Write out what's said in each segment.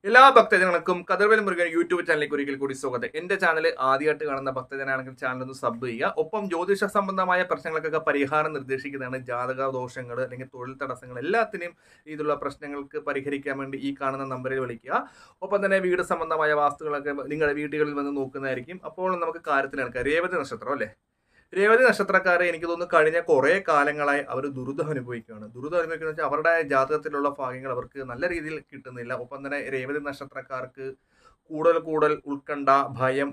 എല്ലാ ഭക്തജനങ്ങൾക്കും കതിർവേൽ മുരുകൻ യൂട്യൂബ് ചാനലിലേക്ക് ഒരിക്കൽ കൂടി സ്വാഗതം. എന്റെ ചാനൽ ആദ്യമായിട്ട് കാണുന്ന ഭക്തജനാണെങ്കിൽ ചാനൽ ഒന്ന് സബ് ചെയ്യുക. ഒപ്പം ജ്യോതിഷ സംബന്ധമായ പ്രശ്നങ്ങൾക്കൊക്കെ പരിഹാരം നിർദ്ദേശിക്കുന്നതാണ്. ജാതക ദോഷങ്ങൾ അല്ലെങ്കിൽ തൊഴിൽ തടസ്സങ്ങൾ എല്ലാത്തിനും രീതിയിലുള്ള പ്രശ്നങ്ങൾക്ക് പരിഹരിക്കാൻ വേണ്ടി ഈ കാണുന്ന നമ്പറിൽ വിളിക്കുക. ഒപ്പം തന്നെ വീട് സംബന്ധമായ വാസ്തുകളൊക്കെ നിങ്ങളുടെ വീടുകളിൽ വന്ന് നോക്കുന്നതായിരിക്കും. അപ്പോൾ നമുക്ക് കാര്യത്തിലാണ് രേവതി നക്ഷത്രം അല്ലേ. രേവതി നക്ഷത്രക്കാരെ എനിക്ക് തോന്നുന്നു കഴിഞ്ഞ കുറേ കാലങ്ങളായി അവർ ദുരിതം അനുഭവിക്കുകയാണ്. ദുരിതം അനുഭവിക്കുന്ന വെച്ചാൽ അവരുടെ ജാതകത്തിലുള്ള ഭാഗ്യങ്ങൾ അവർക്ക് നല്ല രീതിയിൽ കിട്ടുന്നില്ല. ഒപ്പം തന്നെ രേവതി നക്ഷത്രക്കാർക്ക് കൂടുതൽ ഉത്കണ്ഠ, ഭയം,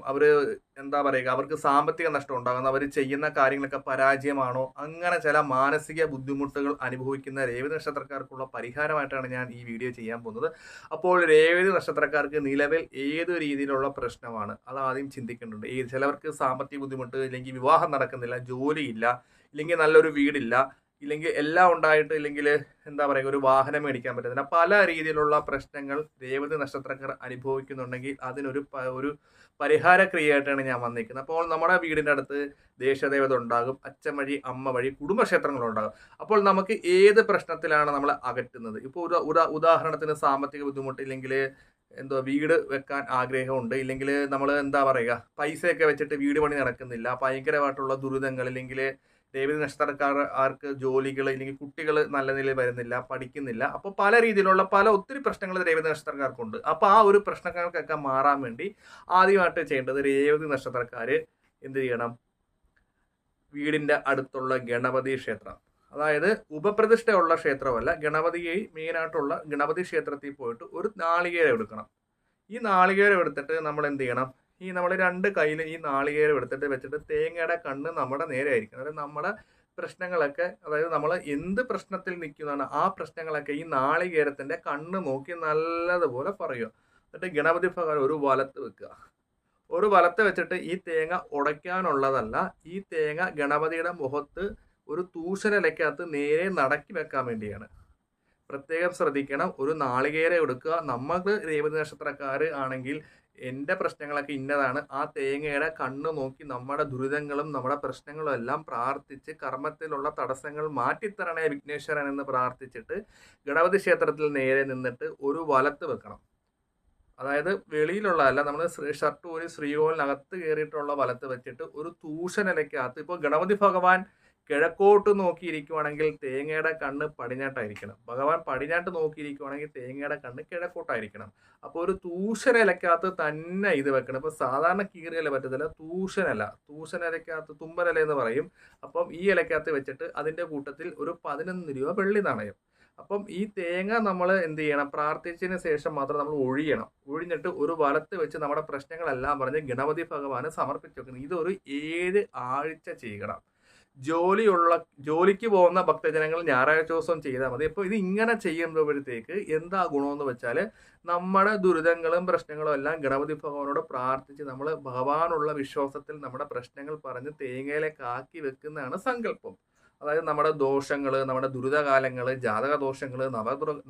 എന്താ പറയുക, അവർക്ക് സാമ്പത്തിക നഷ്ടം ഉണ്ടാകുന്ന, അവർ ചെയ്യുന്ന കാര്യങ്ങളൊക്കെ പരാജയമാണോ, അങ്ങനെ ചില മാനസിക ബുദ്ധിമുട്ടുകൾ അനുഭവിക്കുന്ന രേവതി നക്ഷത്രക്കാർക്കുള്ള പരിഹാരമായിട്ടാണ് ഞാൻ ഈ വീഡിയോ ചെയ്യാൻ പോകുന്നത്. അപ്പോൾ രേവതി നക്ഷത്രക്കാർക്ക് നിലവിൽ ഏത് രീതിയിലുള്ള പ്രശ്നമാണ് അത് ആദ്യം ചിന്തിക്കേണ്ടതുണ്ട്. ചിലവർക്ക് സാമ്പത്തിക ബുദ്ധിമുട്ട്, ഇല്ലെങ്കിൽ വിവാഹം നടക്കുന്നില്ല, ജോലിയില്ല, ഇല്ലെങ്കിൽ നല്ലൊരു വീടില്ല, ഇല്ലെങ്കിൽ എല്ലാം ഉണ്ടായിട്ട് ഇല്ലെങ്കിൽ എന്താ പറയുക ഒരു വാഹനം മേടിക്കാൻ പറ്റുന്നില്ല. പല രീതിയിലുള്ള പ്രശ്നങ്ങൾ രേവതി നക്ഷത്രക്കാർ അനുഭവിക്കുന്നുണ്ടെങ്കിൽ ഒരു പരിഹാര ക്രിയയായിട്ടാണ് ഞാൻ വന്നിരിക്കുന്നത്. അപ്പോൾ നമ്മുടെ വീടിൻ്റെ അടുത്ത് ദേശദേവത ഉണ്ടാകും, അച്ഛൻ വഴി അമ്മ വഴി കുടുംബക്ഷേത്രങ്ങളുണ്ടാകും. അപ്പോൾ നമുക്ക് ഏത് പ്രശ്നത്തിലാണ് നമ്മൾ അകറ്റുന്നത്? ഇപ്പോൾ ഉദാഹരണത്തിന് സാമ്പത്തിക ബുദ്ധിമുട്ട്, ഇല്ലെങ്കിൽ വീട് വെക്കാൻ ആഗ്രഹമുണ്ട്, ഇല്ലെങ്കിൽ നമ്മൾ എന്താ പറയുക പൈസയൊക്കെ വെച്ചിട്ട് വീട് പണി നടക്കുന്നില്ല, ഭയങ്കരമായിട്ടുള്ള ദുരിതങ്ങൾ, ഇല്ലെങ്കിൽ രേവതി നക്ഷത്രക്കാർക്ക് ജോലികൾ, ഇല്ലെങ്കിൽ കുട്ടികൾ നല്ല നിലയിൽ വരുന്നില്ല, പഠിക്കുന്നില്ല. അപ്പോൾ പല രീതിയിലുള്ള ഒത്തിരി പ്രശ്നങ്ങൾ രേവതി നക്ഷത്രക്കാർക്കുണ്ട്. അപ്പോൾ ആ ഒരു പ്രശ്നങ്ങൾക്കൊക്കെ മാറാൻ വേണ്ടി ആദ്യമായിട്ട് ചെയ്യേണ്ടത് രേവതി നക്ഷത്രക്കാർ എന്ത് ചെയ്യണം? വീടിൻ്റെ അടുത്തുള്ള ഗണപതി ക്ഷേത്രം, അതായത് ഉപപ്രതിഷ്ഠയുള്ള ക്ഷേത്രമല്ല, ഗണപതിയെ മെയിനായിട്ടുള്ള ഗണപതി ക്ഷേത്രത്തിൽ പോയിട്ട് ഒരു നാളികേരം എടുക്കണം. ഈ നാളികേരം എടുത്തിട്ട് നമ്മൾ എന്ത് ചെയ്യണം? നമ്മൾ രണ്ട് കയ്യിൽ ഈ നാളികേരം എടുത്തിട്ട് വെച്ചിട്ട് തേങ്ങയുടെ കണ്ണ് നമ്മുടെ നേരെ ആയിരിക്കണം. അതായത് നമ്മുടെ പ്രശ്നങ്ങളൊക്കെ, അതായത് നമ്മൾ എന്ത് പ്രശ്നത്തിൽ നിൽക്കുന്നതാണ് ആ പ്രശ്നങ്ങളൊക്കെ ഈ നാളികേരത്തിന്റെ കണ്ണ് നോക്കി നല്ലതുപോലെ പറയുക. എന്നിട്ട് ഗണപതി ഭഗവാൻ ഒരു വലത്ത് വെക്കുക. ഒരു വലത്ത് വെച്ചിട്ട് ഈ തേങ്ങ ഉടയ്ക്കാനുള്ളതല്ല, ഈ തേങ്ങ ഗണപതിയുടെ മുഖത്ത് ഒരു തൂഷനിലയ്ക്കകത്ത് നേരെ നടക്കി വെക്കാൻ വേണ്ടിയാണ്. പ്രത്യേകം ശ്രദ്ധിക്കണം. ഒരു നാളികേരം എടുക്കുക. നമുക്ക് രേവതി നക്ഷത്രക്കാർ ആണെങ്കിൽ എൻ്റെ പ്രശ്നങ്ങളൊക്കെ ഇന്നതാണ്, ആ തേങ്ങയുടെ കണ്ണ് നോക്കി നമ്മുടെ ദുരിതങ്ങളും നമ്മുടെ പ്രശ്നങ്ങളും എല്ലാം പ്രാർത്ഥിച്ച് കർമ്മത്തിലുള്ള തടസ്സങ്ങൾ മാറ്റിത്തരണേ വിഘ്നേശ്വരൻ എന്ന് പ്രാർത്ഥിച്ചിട്ട് ഗണപതി ക്ഷേത്രത്തിൽ നേരെ നിന്നിട്ട് ഒരു വലത്ത് വെക്കണം. അതായത് വെളിയിലുള്ളതല്ല, നമ്മൾ ഷർട്ട് ഒരു ശ്രീകോവിലിനകത്ത് കയറിയിട്ടുള്ള വലത്ത് വെച്ചിട്ട് ഒരു തൂഷനിലയ്ക്കകത്ത്, ഇപ്പോൾ ഗണപതി ഭഗവാൻ കിഴക്കോട്ട് നോക്കിയിരിക്കുവാണെങ്കിൽ തേങ്ങയുടെ കണ്ണ് പടിഞ്ഞാട്ടായിരിക്കണം. ഭഗവാൻ പടിഞ്ഞാട്ട് നോക്കിയിരിക്കുവാണെങ്കിൽ തേങ്ങയുടെ കണ്ണ് കിഴക്കോട്ടായിരിക്കണം. അപ്പോൾ ഒരു തൂഷനിലയ്ക്കകത്ത് തന്നെ ഇത് വെക്കണം. ഇപ്പോൾ സാധാരണ കീറിയല പറ്റത്തില്ല, തൂഷനിലയ്ക്കകത്ത് തുമ്പനില എന്ന് പറയും. അപ്പം ഈ ഇലയ്ക്കകത്ത് വെച്ചിട്ട് അതിൻ്റെ കൂട്ടത്തിൽ ഒരു 11 രൂപ വെള്ളി നാണയം. അപ്പം ഈ തേങ്ങ നമ്മൾ എന്ത് ചെയ്യണം? പ്രാർത്ഥിച്ചതിന് ശേഷം മാത്രം നമ്മൾ ഒഴിഞ്ഞിട്ട് ഒരു വലത്ത് വെച്ച് നമ്മുടെ പ്രശ്നങ്ങളെല്ലാം പറഞ്ഞ് ഗണപതി ഭഗവാന് സമർപ്പിച്ചു വെക്കണം. ഇതൊരു 7 ആഴ്ച ചെയ്യണം. ജോലിക്ക് പോകുന്ന ഭക്തജനങ്ങൾ ഞായറാഴ്ച ദിവസം ചെയ്താൽ മതി. അപ്പോൾ ഇത് ഇങ്ങനെ ചെയ്യുമ്പോഴത്തേക്ക് എന്താ ഗുണമെന്ന് വെച്ചാൽ, നമ്മുടെ ദുരിതങ്ങളും പ്രശ്നങ്ങളും എല്ലാം ഗണപതി ഭഗവാനോട് പ്രാർത്ഥിച്ച് നമ്മൾ ഭഗവാനുള്ള വിശ്വാസത്തിൽ നമ്മുടെ പ്രശ്നങ്ങൾ പറഞ്ഞ് തേങ്ങയിലേക്ക് ആക്കി വെക്കുന്നതാണ് സങ്കല്പം. അതായത് നമ്മുടെ ദോഷങ്ങൾ, നമ്മുടെ ദുരിതകാലങ്ങൾ, ജാതക ദോഷങ്ങൾ,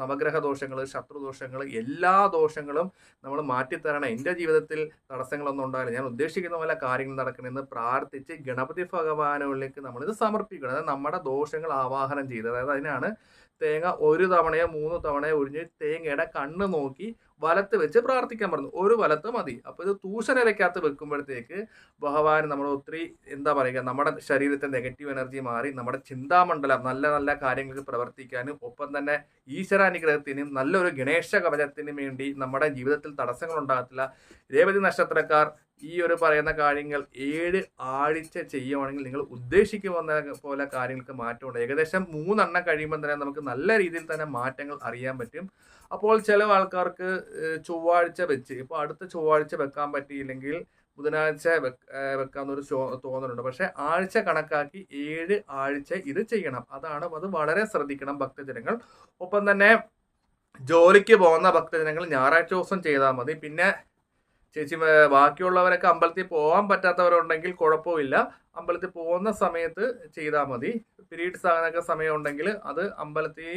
നവഗ്രഹ ദോഷങ്ങൾ, ശത്രുദോഷങ്ങൾ, എല്ലാ ദോഷങ്ങളും നമ്മൾ മാറ്റിത്തരണം. എൻ്റെ ജീവിതത്തിൽ തടസ്സങ്ങളൊന്നും ഉണ്ടാകില്ല, ഞാൻ ഉദ്ദേശിക്കുന്ന പോലെ കാര്യങ്ങൾ നടക്കണമെന്ന് പ്രാർത്ഥിച്ച് ഗണപതി ഭഗവാനിലേക്ക് നമ്മളിത് സമർപ്പിക്കണം. അതായത് നമ്മുടെ ദോഷങ്ങൾ ആവാഹനം ചെയ്ത്, അതായത് അതിനാണ് തേങ്ങ 1 തവണയോ 3 തവണയോ ഒഴിഞ്ഞ് തേങ്ങയുടെ കണ്ണ് നോക്കി വലത്ത് വെച്ച് പ്രാർത്ഥിക്കാൻ പറഞ്ഞു. ഒരു വലത്ത് മതി. അപ്പോൾ ഇത് തൂഷനിലയ്ക്കകത്ത് വെക്കുമ്പോഴത്തേക്ക് ഭഗവാൻ നമ്മൾ ഒത്തിരി എന്താ പറയുക, നമ്മുടെ ശരീരത്തെ നെഗറ്റീവ് എനർജി മാറി നമ്മുടെ ചിന്താമണ്ഡലം നല്ല നല്ല കാര്യങ്ങൾക്ക് പ്രവർത്തിക്കാനും ഒപ്പം തന്നെ ഈശ്വരാനുഗ്രഹത്തിനും നല്ലൊരു ഗണേശ കവചത്തിനും വേണ്ടി നമ്മുടെ ജീവിതത്തിൽ തടസ്സങ്ങൾ ഉണ്ടാകത്തില്ല. രേവതി നക്ഷത്രക്കാർ ഈ ഒരു പറയുന്ന കാര്യങ്ങൾ 7 ആഴ്ച ചെയ്യുവാണെങ്കിൽ നിങ്ങൾ ഉദ്ദേശിക്കുന്ന പോലെ കാര്യങ്ങൾക്ക് മാറ്റമുണ്ട്. ഏകദേശം 3 എണ്ണം കഴിയുമ്പോൾ തന്നെ നമുക്ക് നല്ല രീതിയിൽ തന്നെ മാറ്റങ്ങൾ അറിയാൻ പറ്റും. അപ്പോൾ ചില ആൾക്കാർക്ക് ചൊവ്വാഴ്ച വെച്ച്, ഇപ്പോൾ അടുത്ത ചൊവ്വാഴ്ച വെക്കാൻ പറ്റിയില്ലെങ്കിൽ ബുധനാഴ്ച വെക്കാമെന്നൊരു തോന്നലുണ്ട്. പക്ഷെ ആഴ്ച കണക്കാക്കി 7 ആഴ്ച ഇത് ചെയ്യണം. അത് വളരെ ശ്രദ്ധിക്കണം ഭക്തജനങ്ങൾ. ഒപ്പം തന്നെ ജോലിക്ക് പോകുന്ന ഭക്തജനങ്ങൾ ഞായറാഴ്ച ദിവസം ചെയ്താൽ മതി. പിന്നെ ചേച്ചി ബാക്കിയുള്ളവരൊക്കെ അമ്പലത്തിൽ പോകാൻ പറ്റാത്തവരുണ്ടെങ്കിൽ കുഴപ്പമില്ല, അമ്പലത്തിൽ പോകുന്ന സമയത്ത് ചെയ്താൽ മതി. പീരീഡ്സ് ആകാനൊക്കെ സമയം ഉണ്ടെങ്കിൽ അത് അമ്പലത്തിൽ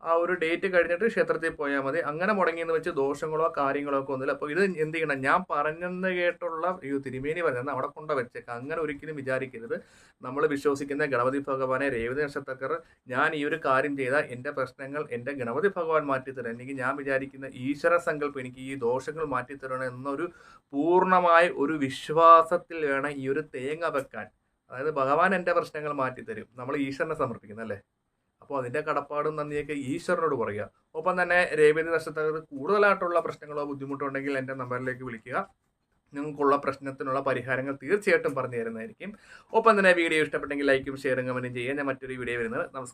ആ ഒരു ഡേറ്റ് കഴിഞ്ഞിട്ട് ക്ഷേത്രത്തിൽ പോയാൽ മതി. അങ്ങനെ മുടങ്ങിയെന്ന് വെച്ച് ദോഷങ്ങളോ കാര്യങ്ങളോ ഒക്കെ ഒന്നുമില്ല. അപ്പോൾ ഇത് എന്ത് ചെയ്യണം, ഞാൻ പറഞ്ഞെന്ന് കേട്ടുള്ള തിരുമേനി പറഞ്ഞത് അവിടെ കൊണ്ട് വെച്ചേക്കാം, അങ്ങനെ ഒരിക്കലും വിചാരിക്കരുത്. നമ്മൾ വിശ്വസിക്കുന്ന ഗണപതി ഭഗവാനെ, രേവതി നക്ഷത്രക്കാർ, ഞാൻ ഈ ഒരു കാര്യം ചെയ്താൽ എൻ്റെ പ്രശ്നങ്ങൾ എൻ്റെ ഗണപതി ഭഗവാൻ മാറ്റിത്തരാം, അല്ലെങ്കിൽ ഞാൻ വിചാരിക്കുന്ന ഈശ്വര സങ്കല്പം എനിക്ക് ഈ ദോഷങ്ങൾ മാറ്റിത്തരണം എന്നൊരു പൂർണ്ണമായ ഒരു വിശ്വാസത്തിൽ വേണം ഈ ഒരു തേങ്ങ വെക്കാൻ. അതായത് ഭഗവാൻ എൻ്റെ പ്രശ്നങ്ങൾ മാറ്റിത്തരും, നമ്മൾ ഈശ്വരനെ സമർപ്പിക്കുന്നല്ലേ. അപ്പോൾ അതിൻ്റെ കടപ്പാടും നന്ദിയൊക്കെ ഈശ്വരനോട് പറയുക. ഒപ്പം തന്നെ രേവതി നക്ഷത്രത്തിൽ കൂടുതലായിട്ടുള്ള പ്രശ്നങ്ങളോ ബുദ്ധിമുട്ടോ ഉണ്ടെങ്കിൽ എൻ്റെ നമ്പറിലേക്ക് വിളിക്കുക. നിങ്ങൾക്കുള്ള പ്രശ്നത്തിനുള്ള പരിഹാരങ്ങൾ തീർച്ചയായിട്ടും പറഞ്ഞു തരുന്നതായിരിക്കും. ഒപ്പം തന്നെ വീഡിയോ ഇഷ്ടപ്പെട്ടെങ്കിൽ ലൈക്കും ഷെയറും കമൻറ്റും ചെയ്യുക. ഞാൻ മറ്റൊരു വീഡിയോ വരുന്നത്. നമസ്കാരം.